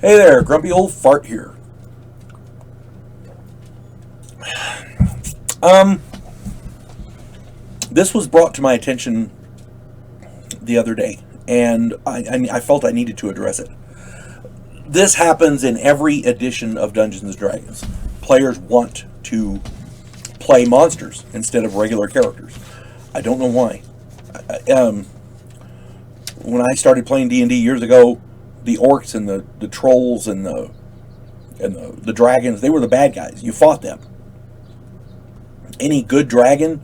Hey there, grumpy old fart here. Um, this was brought to my attention the other day, and I felt I needed to address it. This happens in every edition of Dungeons and Dragons. Players want to play monsters instead of regular characters. I don't know why. When I started playing D&D years ago, the orcs and the trolls and the dragons, they were the bad guys. You fought them. Any good dragon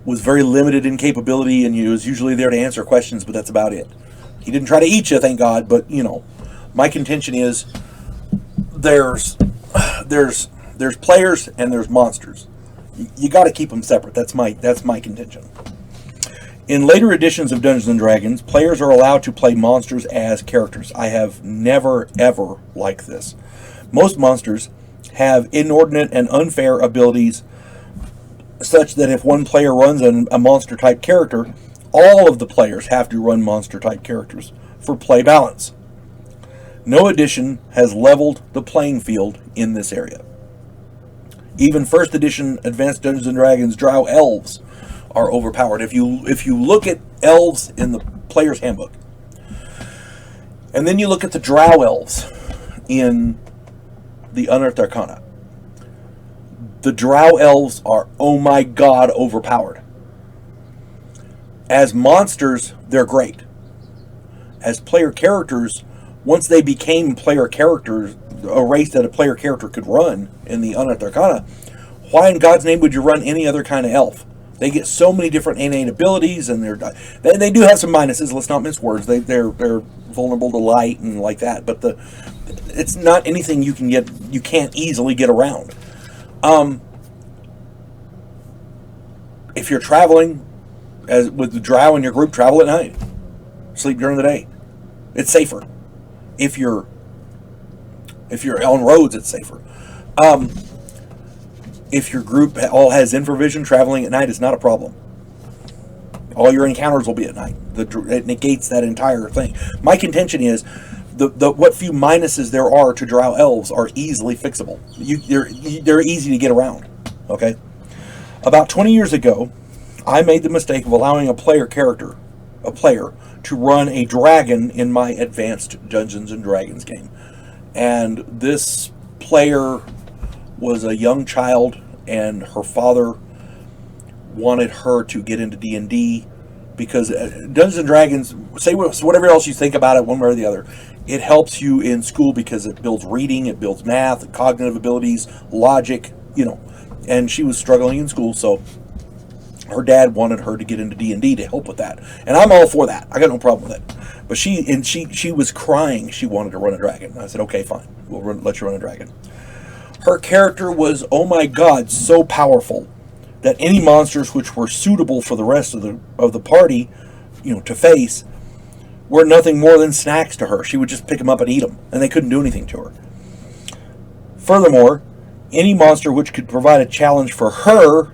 was very limited in capability, and he was usually there to answer questions, but that's about it. He didn't try to eat you, thank God, but, my contention is there's players and there's monsters. You got to keep them separate. That's my contention. In later editions of Dungeons and Dragons, players are allowed to play monsters as characters. I have never, ever liked this. Most monsters have inordinate and unfair abilities such that if one player runs a monster-type character, all of the players have to run monster-type characters for play balance. No edition has leveled the playing field in this area. Even first edition Advanced Dungeons and Dragons Drow elves are overpowered. If you look at elves in the player's handbook, and then you look at the Drow elves in the Unearthed Arcana, the Drow elves are, oh my god, overpowered. As monsters, they're great. As player characters, once they became player characters, a race that a player character could run in the Unearthed Arcana, why in God's name would you run any other kind of elf? They get so many different innate abilities, and they do have some minuses. Let's not mince words. They're vulnerable to light and like that, but it's not anything you can't easily get around. If you're traveling, as with the Drow in your group, travel at night, sleep during the day. It's safer. If you're on roads, it's safer. If your group all has infravision, traveling at night is not a problem. All your encounters will be at night. It negates that entire thing. My contention is what few minuses there are to Drow elves are easily fixable. They're easy to get around. Okay. About 20 years ago, I made the mistake of allowing a player to run a dragon in my Advanced Dungeons and Dragons game. And this player was a young child, and her father wanted her to get into D&D because Dungeons and Dragons, say whatever else you think about it one way or the other, it helps you in school because it builds reading, it builds math, cognitive abilities, logic, and she was struggling in school, so her dad wanted her to get into D&D to help with that. And I'm all for that. I got no problem with it. But she was crying she wanted to run a dragon. I said, okay, fine. Let you run a dragon. Her character was, oh my god, so powerful that any monsters which were suitable for the rest of the party, to face, were nothing more than snacks to her. She would just pick them up and eat them, and they couldn't do anything to her. Furthermore, any monster which could provide a challenge for her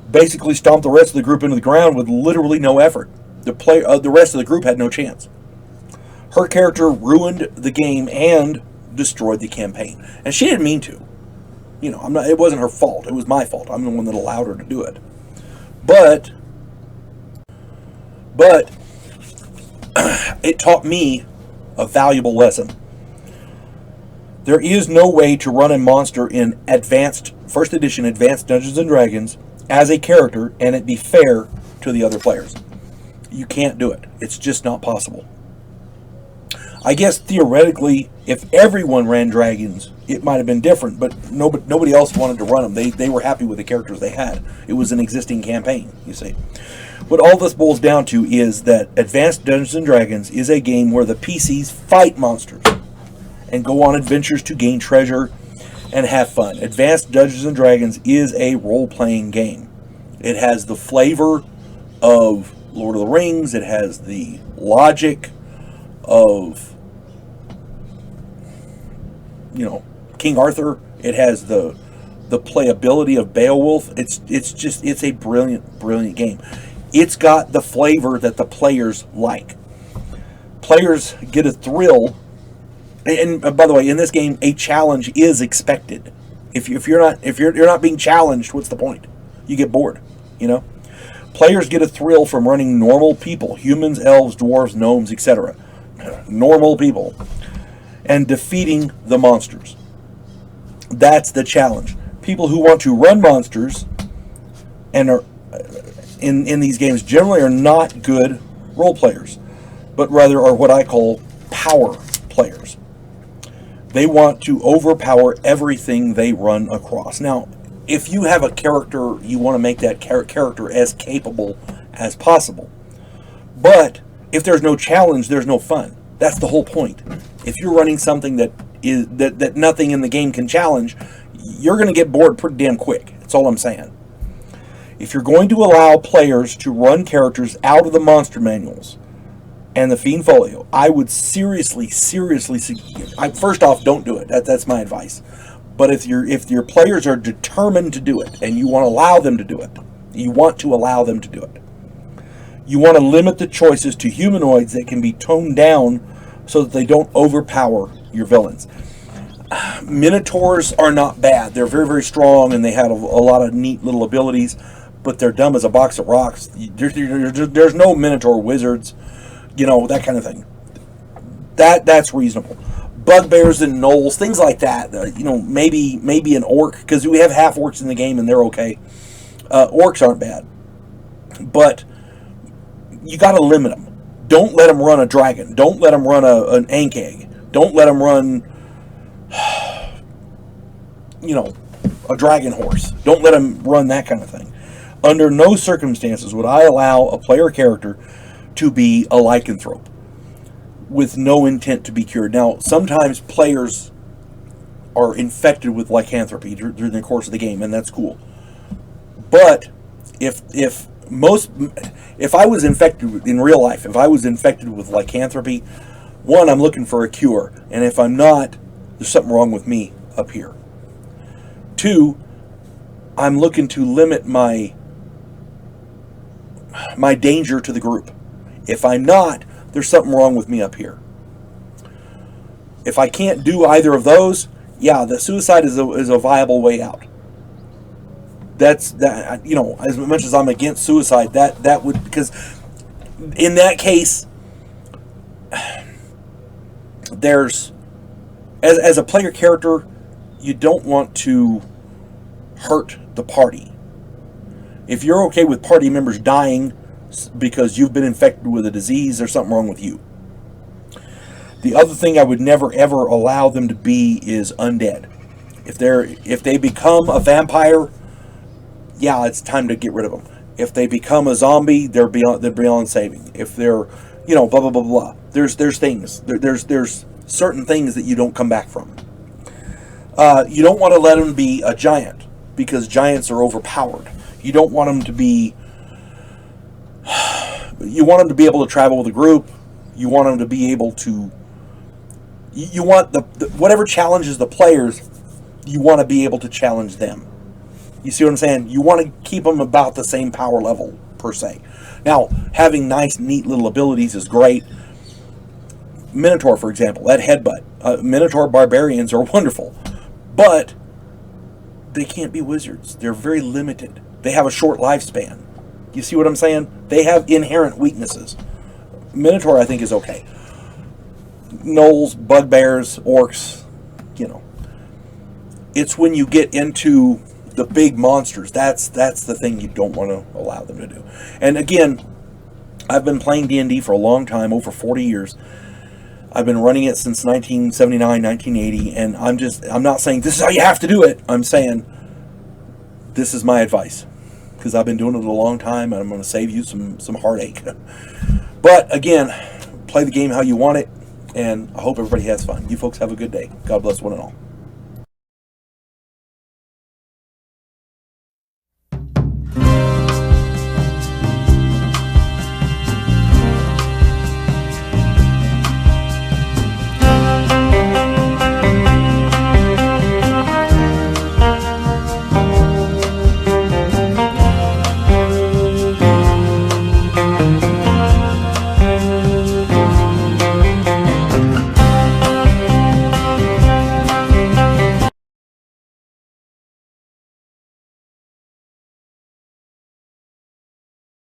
basically stomped the rest of the group into the ground with literally no effort. The rest of the group had no chance. Her character ruined the game and destroyed the campaign, and she didn't mean to. It wasn't her fault. It was my fault. I'm the one that allowed her to do it. But it taught me a valuable lesson. There is no way to run a monster in first edition Advanced Dungeons and Dragons as a character and it be fair to the other players. You can't do it. It's just not possible. I guess theoretically, if everyone ran dragons, it might have been different, but nobody else wanted to run them. They were happy with the characters they had. It was an existing campaign, you see. What all this boils down to is that Advanced Dungeons and Dragons is a game where the PCs fight monsters and go on adventures to gain treasure and have fun. Advanced Dungeons and Dragons is a role-playing game. It has the flavor of Lord of the Rings. It has the logic of King Arthur. It has the playability of Beowulf. It's a brilliant game. It's got the flavor that the players like. Players get a thrill And by the way, in this game, a challenge is expected. If you're not being challenged, what's the point? You get bored, you know. Players get a thrill from running normal people, humans, elves, dwarves, gnomes, etc. Normal people, and defeating the monsters. That's the challenge. People who want to run monsters and are in these games generally are not good role players, but rather are what I call power players. They want to overpower everything they run across. Now, if you have a character, you want to make that character as capable as possible. But if there's no challenge, there's no fun. That's the whole point. If you're running something that nothing in the game can challenge, you're going to get bored pretty damn quick. That's all I'm saying. If you're going to allow players to run characters out of the monster manuals and the Fiend Folio, I would seriously, first off, don't do it. That's my advice. But if your players are determined to do it and you want to allow them to do it, you want to limit the choices to humanoids that can be toned down so that they don't overpower your villains. Minotaurs are not bad. They're very, very strong and they have a lot of neat little abilities, but they're dumb as a box of rocks. There's no Minotaur wizards, you know, that kind of thing. That's reasonable. Bugbears and gnolls, things like that. You know, maybe an orc, because we have half orcs in the game and they're okay. Orcs aren't bad, but you got to limit them. Don't let them run a dragon. Don't let them run an ank egg. Don't let them run, you know, a dragon horse. Don't let them run that kind of thing. Under no circumstances would I allow a player character to be a lycanthrope with no intent to be cured. Now, sometimes players are infected with lycanthropy during the course of the game, and that's cool. But if I was infected in real life, if I was infected with lycanthropy, one, I'm looking for a cure, and if I'm not, there's something wrong with me up here. Two, I'm looking to limit my danger to the group. If I'm not, there's something wrong with me up here. If I can't do either of those, yeah, the suicide is a viable way out. That's, you know, as much as I'm against suicide, that would, because in that case, there's, as a player character, you don't want to hurt the party. If you're okay with party members dying because you've been infected with a disease, there's something wrong with you. The other thing I would never ever allow them to be is undead. If they become a vampire, yeah, it's time to get rid of them. If they become a zombie, they're beyond saving. If they're, you know, blah blah blah blah. There's things. There's certain things that you don't come back from. You don't want to let them be a giant because giants are overpowered. You don't want them to be. You want them to be able to travel with a group. You want them to be able to. You want the whatever challenges the players, you want to be able to challenge them. You see what I'm saying? You want to keep them about the same power level, per se. Now, having nice, neat little abilities is great. Minotaur, for example, that headbutt. Minotaur barbarians are wonderful. But they can't be wizards. They're very limited. They have a short lifespan. You see what I'm saying? They have inherent weaknesses. Minotaur, I think, is okay. Gnolls, bugbears, orcs, you know. It's when you get into the big monsters, that's the thing you don't want to allow them to do. And again, I've been playing D&D for a long time, over 40 years. I've been running it since 1979, 1980, and I'm not saying this is how you have to do it. I'm saying this is my advice, because I've been doing it a long time, and I'm going to save you some heartache. But again, play the game how you want it, and I hope everybody has fun. You folks have a good day. God bless one and all.